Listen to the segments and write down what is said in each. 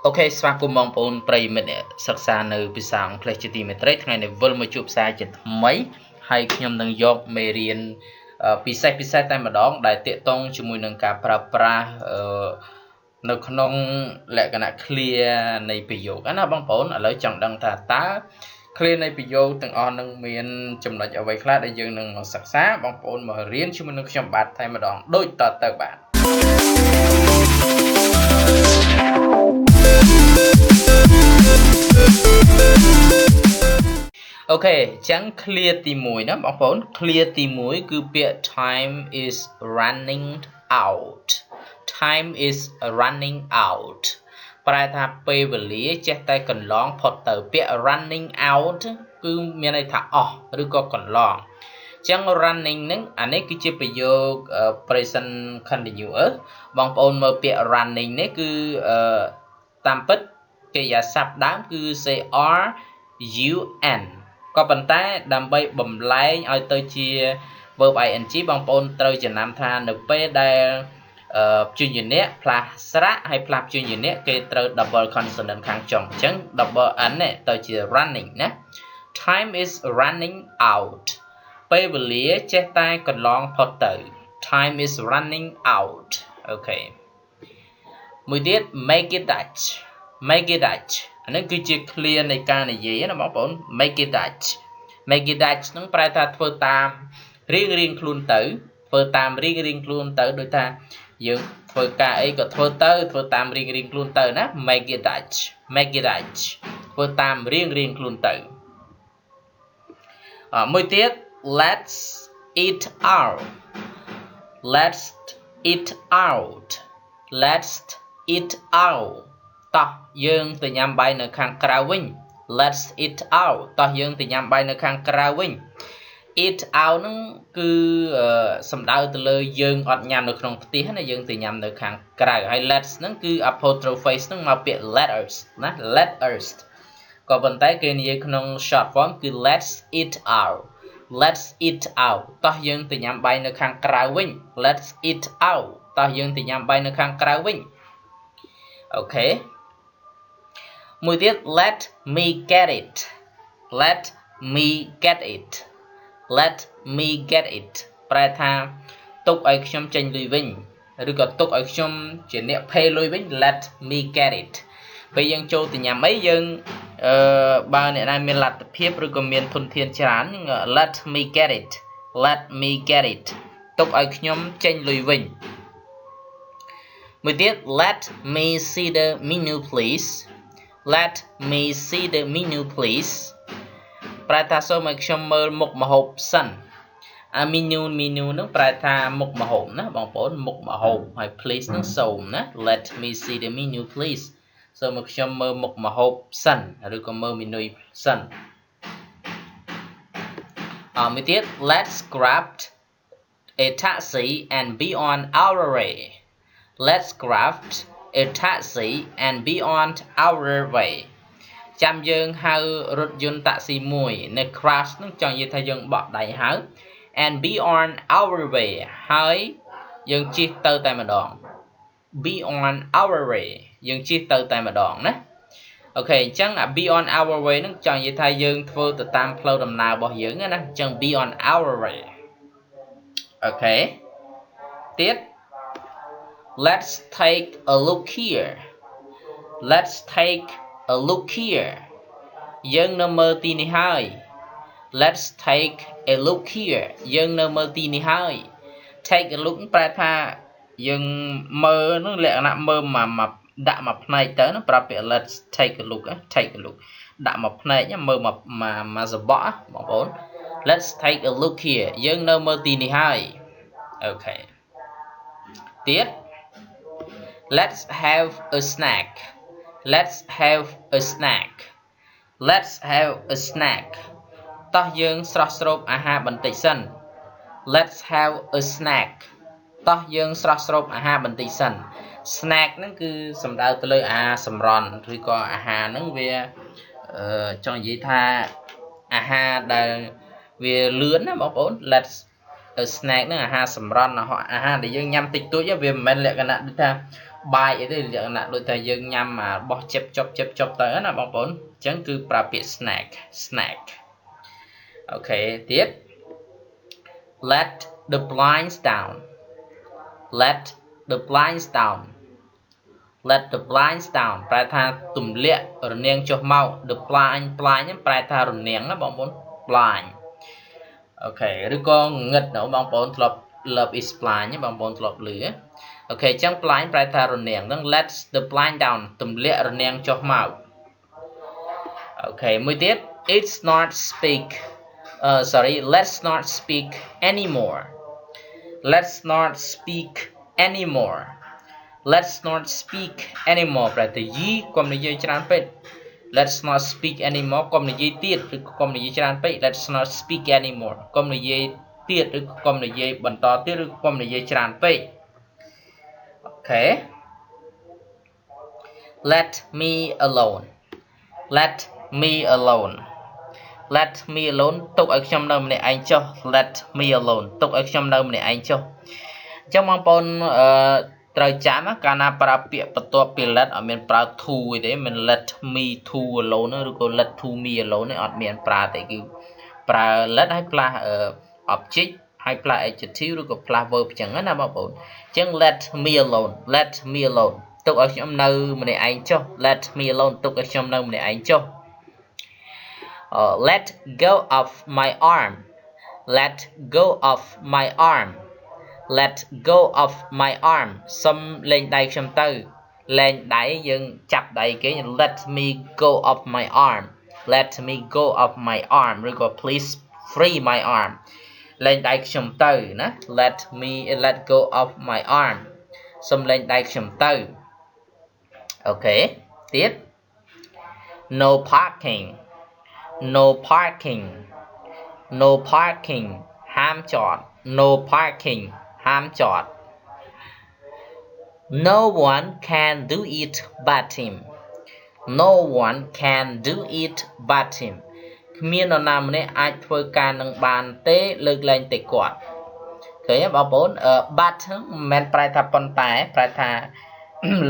Ok,ស្វាគមន៍បងប្អូនប្រិយមិត្តសិក្សានៅភាសាអង់គ្លេសជាទីមេត្រីថ្ងៃនេះវិលមកជួបសារជាថ្មីហើយខ្ញុំនឹងយកមេរៀនពិសេសតែម្ដងដែលទាក់ទងជាមួយនឹងការប្រើប្រាស់នៅក្នុងលក្ខណៈ clear នៃប្រយោគណាបងប្អូនឥឡូវចង់ដឹងថាតើ clear នៃប្រយោគទាំងអស់នឹងមានចំណុចអ្វីខ្លះដែលយើងនឹងមកសិក្សាបងប្អូនមករៀនជាមួយនឹងខ្ញុំបាទតែម្ដងដូចតទៅបាទអូខេអញ្ចឹង clear ទី1ណាបងប្អូន clear ទី1គឺពាក្យ time is running out time is running out ប្រែថាពេលវេលាចេះតែកន្លងផុតទៅពាក្យ running out គឺមានន័យថាអស់ឬក៏កន្លងអញ្ចឹង running ហ្នឹងអានេះគឺជាប្រយោគ present continuous បងប្អូនមើលពាក្យ running នេះគឺតាមពិតកិរិយាសព្ទដើមគឺ run ក៏ប៉ុន្តែដើម្បីបំលែងឲ្យទៅជា verb ing បងប្អូនត្រូវចំណាំថានៅពេលដែលព្យញ្ជនៈផ្លាស់ស្រៈហើយផ្លាស់ព្យញ្ជនៈគេត្រូវ double consonant ខាងចុងអញ្ចឹង double n នេះទៅជា running ណា time is running out ពេលវេលាចេះតែកន្លងផុតទៅ time is running out អូខេមួយទៀត make it Dutch អានេះគឺជា clear នៃការនិយាយណាបងប្អូន make it Dutch ហ្នឹងប្រែថាធ្វើតាមរៀងខ្លួនទៅធ្វើតាមរៀងខ្លួនទៅដូចថាយើងធ្វើការអីក៏ធ្វើតាមរៀងខ្លួនទៅណា make it Dutch ធ្វើតាមរៀងខ្លួនទៅមួយទៀត let's eat out តោះយើងទៅញ៉ាំបាយនៅខាងក្រៅវិញ let's eat out តោះយើងទៅញ៉ាំបាយនៅខាងក្រៅវិញ eat out ហ្នឹងគឺសំដៅទៅលើយើងអត់ញ៉ាំនៅក្នុងផ្ទះណាយើងទៅញ៉ាំនៅខាងក្រៅហើយ let's ហ្នឹងគឺ apostrophe ហ្នឹងមកពាក្យ let us ណា let us ក៏ប៉ុន្តែគេនិយាយក្នុង short form គឺ let's eat out តោះយើងទៅញ៉ាំបាយនៅខាងក្រៅវិញ let's eat out តោះយើងទៅញ៉ាំបាយនៅខាងក្រៅវិញអូខេមួយទៀត let me get it ប្រែថាទុកឲ្យខ្ញុំចេញលុយវិញឬក៏ទុកឲ្យខ្ញុំជាអ្នក pay លុយវិញ let me get it ពេលយើងចូលទៅញ៉ាំអីយើងបើអ្នកណាមានលទ្ធភាពឬក៏មានធនធានច្រើន let me get it ទុកឲ្យខ្ញុំចេញលុយវិញមួយទៀត let me see the menu please ប្រែថាសូមឲ្យខ្ញុំមើលមុខម្ហូបសិនmenu ហ្នឹងប្រែថាមុខម្ហូបណាបងប្អូនមុខម្ហូបហើយ please ហ្នឹងសូមណា let me see the menu please សូមឲ្យខ្ញុំមើលមុខម្ហូបសិនឬក៏មើល menu សិនមួយទៀត let's grab a taxi and be on our way let's grab a taxi and be on our way ចាំយើងហៅរថយន្តតាក់ស៊ីមួយនៅ crash នឹងចង់និយាយថាយើងបក់ដៃហៅ and be on our way ហើយយើងជិះទៅតែម្ដង be on our way យើងជិះទៅតែម្ដងណាអូខេអញ្ចឹង be on our way នឹងចង់និយាយថាយើងធ្វើទៅតាមផ្លូវដំណើររបស់យើងណាអញ្ចឹង be on our way អូខេទៀត let's take a look here យើងនៅមើលទីនេះហើយ let's take a look here យើងនៅមើលទីនេះហើយ take a look ប្រែថាយើងមើលនឹងលក្ខណៈមើលមកដាក់មកផ្នែកទៅណាប្រាប់ពាក្យ let's take a look ដាក់មកផ្នែកមើលមកសបកបងប្អូន let's take a look here យើងនៅមើលទីនេះហើយអូខេទៀត let's have a snack តោះយើងស្រស់ស្រូបអាហារបន្តិចសិន let's have a snack តោះយើងស្រស់ស្រូបអាហារបន្តិចសិន snack ហ្នឹងគឺសំដៅទៅលើអាហារសម្រន់ឬក៏អាហារហ្នឹងវាចង់និយាយថាអាហារដែលវាលឿនណាបងប្អូន let's a snack ហ្នឹងអាហារសម្រន់អាហារដែលយើងញ៉ាំតិចតួចវាមិនមែនលក្ខណៈដូចថា bài ấy thì là đôi tay dương nhằm mà bỏ chép chop tới đó là bóng bốn chẳng cứ pra biệt snack. Ok tiếp. Let the blinds down. Let the blinds down. Let the blinds down ប្រែថាទម្លាក់រនាងចុះមក the blind ប្រែថារនាងណាបងប្អូន blind អូខេឬក៏ងឹតណាបងប្អូនធ្លាប់ love is blind បងប្អូនធ្លាប់ឮអូខេអញ្ចឹង blind ប្រែថារនាងហ្នឹង let the blind down ទម្លាក់រនាងចុះមកអូខេមួយទៀត it's not speak let's not speak anymore. Let's not speak anymore. Let's not speak anymore ប្រែថាយីកុំនិយាយច្រើនពេក Let's not speak anymore កុំនិយាយទៀតឬកុំនិយាយច្រើនពេក Let's not speak anymore កុំនិយាយទៀតឬកុំនិយាយបន្តទៀតឬកុំនិយាយច្រើនពេកអូខេ Let me alone. Let me alone. Let me alone ទុកឲ្យខ្ញុំនៅម្នាក់ឯងចុះ Let me alone ទុកឲ្យខ្ញុំនៅម្នាក់ឯងចុះអញ្ចឹងបងប្អូនត្រូវចាំកាលណាប្រើពាក្យបន្ទាប់ពី let អត់មានប្រើ to ទេមិន let me to alone ឬក៏ let to me alone ទេអត់មានប្រើទេគឺប្រើ let ឲ្យផ្លាស់ object ឲ្យផ្លាស់ adjective ឬក៏ផ្លាស់ verb អញ្ចឹងណាបងប្អូនអញ្ចឹង let me alone. Let me alone ទុកឲ្យខ្ញុំនៅម្នាក់ឯងចុះ Let me alone ទុកឲ្យខ្ញុំនៅម្នាក់ឯងចុះlet go of my arm. Let go of my arm. Let go of my arm សុំលែងដៃខ្ញុំទៅលែងដៃយើងចាប់ដៃគេ Let me go of my arm. Let me go of my arm ឬក៏ please free my arm លែងដៃខ្ញុំទៅណា Let go of my arm សុំលែងដៃខ្ញុំទៅអូខេទៀត No parking. No parking. No parking ហាមចត No parking ហាមចត No one can do it but him. No one can do it but him គ្មាននរណាម្នាក់អាចធ្វើការនឹងបានទេលើកលែងតែគាត់ឃើញទេបងប្អូន but ហ្នឹងមិនមែនប្រែថាប៉ុន្តែប្រែថា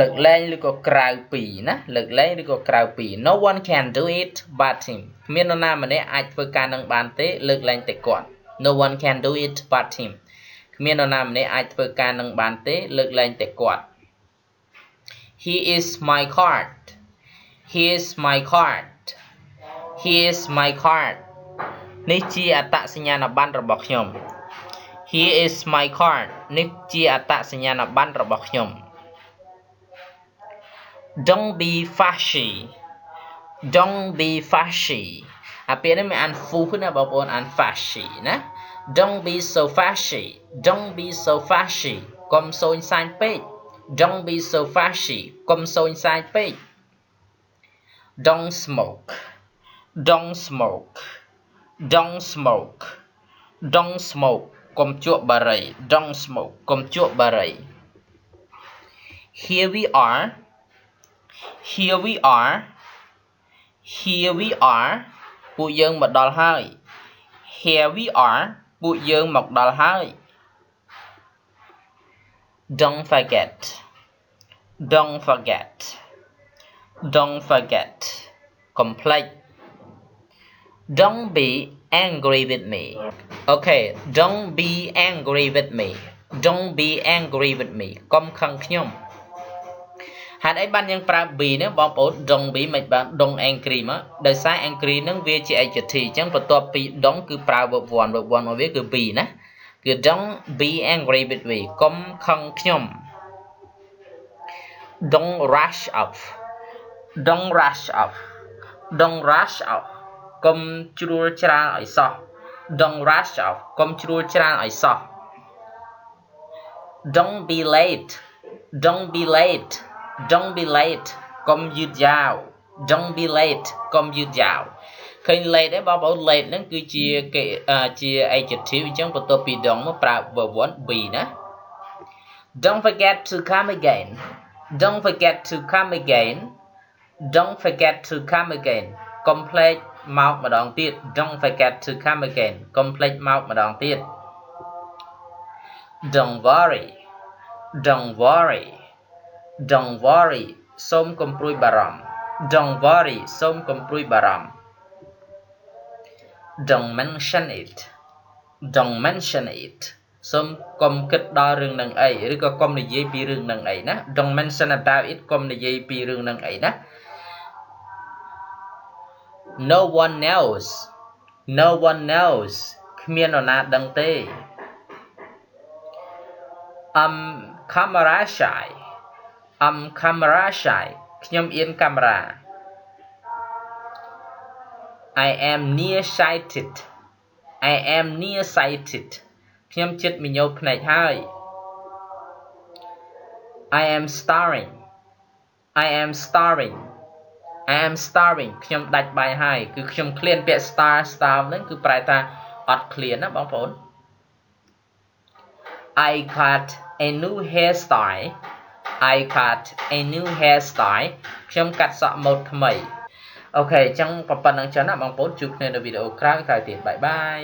លើកលែងឬក៏ក្រៅពីណាលើកលែងឬក៏ក្រៅពី No one can do it but him គ្មាននរណាម្នាក់អាចធ្វើការនឹងបានទេលើកលែងតែគាត់ No one can do it but him គ្មាននរណាម្នាក់អាចធ្វើការនឹងបានទេលើកលែងតែគាត់ He is my card. He is my card. He is my card នេះជាអត្តសញ្ញាណប័ណ្ណរបស់ខ្ញុំ He is my card នេះជាអត្តសញ្ញាណប័ណ្ណរបស់ខ្ញុំ Don't be fussy. Don't be fussy អាពាក្យនេះមិនអាន full ណាបងប្អូនអាន fussy ណា Don't be so fussy. Don't be so fussy កុំសូន្យសាញពេក Don't be so fussy កុំសូន្យសាញពេក Don't smoke. Don't smoke. Don't smoke. Don't smoke កុំជក់បារី Don't smoke កុំជក់បារី Here we are. Here we are. Here we are ពួកយើងមកដល់ហើយ Here we are ពួកយើងមកដល់ហើយ Don't forget. Don't forget. Don't forget កុំភ្លេច Don't be angry with me. Okay, don't be angry with me. Don't be angry with me កុំខឹងខ្ញុំហេតុអីបានយើងប្រើ be នេះបងប្អូន don't be មិនបាន don't angry មកដោយសារ angry នឹងវាជា adjective អញ្ចឹងបន្ទាប់ពី don't គឺប្រើ verb 1 verb 1របស់វាគឺ be ណាគឺ don't be angry with me កុំខឹងខ្ញុំ Don't rush off. Don't rush off. Don't rush off កុំជ្រួលច្រាលឲ្យសោះ Don't rush off កុំជ្រួលច្រាលឲ្យសោះ Don't be late. Don't be late. Don't be late កុំយឺតយ៉ាវ Don't be late កុំយឺតយ៉ាវឃើញ late ទេបងប្អូន late ហ្នឹងគឺជាជា adjective អញ្ចឹងបន្ទាប់ពី don't មកប្រើ verb 1 be ណា Don't forget to come again. Don't forget to come again. Don't forget to come again កុំភ្លេចមកម្ដងទៀត Don't forget to come again កុំភ្លេចមកម្ដងទៀត Don't worry. Don't worry. Don't worry សូមកុំព្រួយបារម្ភ Don't worry សូមកុំព្រួយបារម្ភ Don't mention it Don't mention it សូមកុំគិតដល់រឿងនឹងអីឬក៏កុំនិយាយពីរឿងនឹងអីណា Don't mention about it កុំនិយាយពីរឿងនឹងអីណា No one knows No one knows គ្មាននរណាដឹងទេ camera shy camera shy ខ្ញុំអៀនកាមេរ៉ា I am nearsighted I am nearsighted ខ្ញុំជិតមញោភ្នែកហើយ I am starving I am starving I am starving ខ្ញុំដាច់បាយហើយគឺខ្ញុំឃ្លានពាក្យ starve ហ្នឹងគឺប្រែថាអត់ឃ្លានណាបងប្អូន I got a new hairstyle I got a new hairstyle ខ្ញុំកាត់សក់ម៉ូដថ្មីអូខេអញ្ចឹងប៉ុណ្្នឹងចឹងណាបងប្អូនជួបគ្នានៅវីដេអូក្រោយទៀតបាយបាយ